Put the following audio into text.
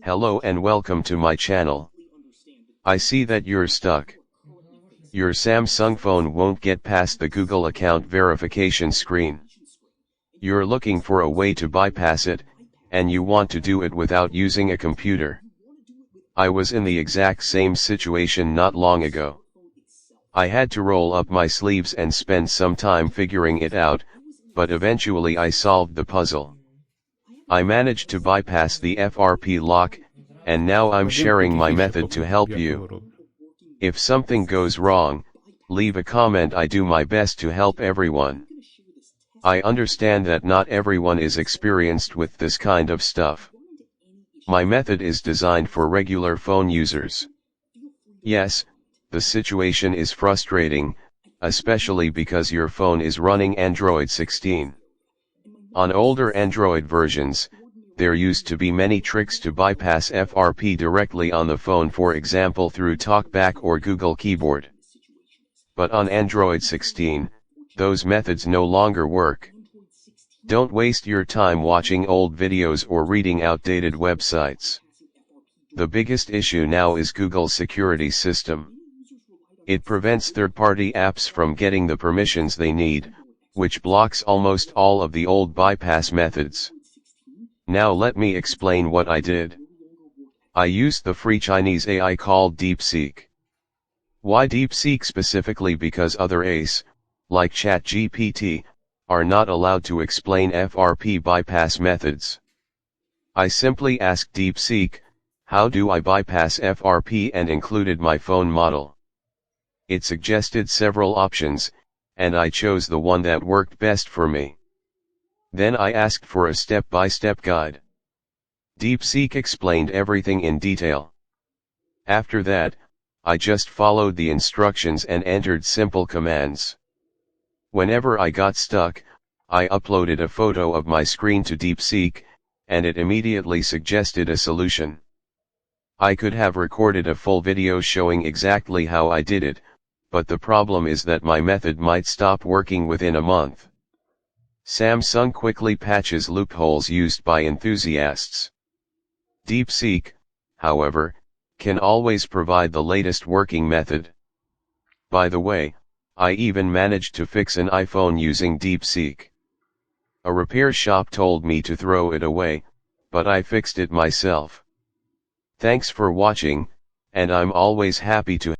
Hello and welcome to my channel. I see that you're stuck. Your Samsung phone won't get past the Google account verification screen. You're looking for a way to bypass it, and you want to do it without using a computer. I was in the exact same situation not long ago. I had to roll up my sleeves and spend some time figuring it out, but eventually I solved the puzzle. I managed to bypass the FRP lock, and now I'm sharing my method to help you. If something goes wrong, leave a comment. I do my best to help everyone. I understand that not everyone is experienced with this kind of stuff. My method is designed for regular phone users. Yes, the situation is frustrating, especially because your phone is running Android 16. On older Android versions, there used to be many tricks to bypass FRP directly on the phone, for example through Talkback or Google Keyboard. But on Android 16, those methods no longer work. Don't waste your time watching old videos or reading outdated websites. The biggest issue now is Google's security system. It prevents third-party apps from getting the permissions they need, which blocks almost all of the old bypass methods. Now let me explain what I did. I used the free Chinese AI called DeepSeek. Why DeepSeek specifically? Because other AIs, like ChatGPT, are not allowed to explain FRP bypass methods. I simply asked DeepSeek, how do I bypass FRP, and included my phone model. It suggested several options, and I chose the one that worked best for me. Then I asked for a step-by-step guide. DeepSeek explained everything in detail. After that, I just followed the instructions and entered simple commands. Whenever I got stuck, I uploaded a photo of my screen to DeepSeek, and it immediately suggested a solution. I could have recorded a full video showing exactly how I did it, but the problem is that my method might stop working within a month. Samsung quickly patches loopholes used by enthusiasts. DeepSeek, however, can always provide the latest working method. By the way, I even managed to fix an iPhone using DeepSeek. A repair shop told me to throw it away, but I fixed it myself. Thanks for watching, and I'm always happy to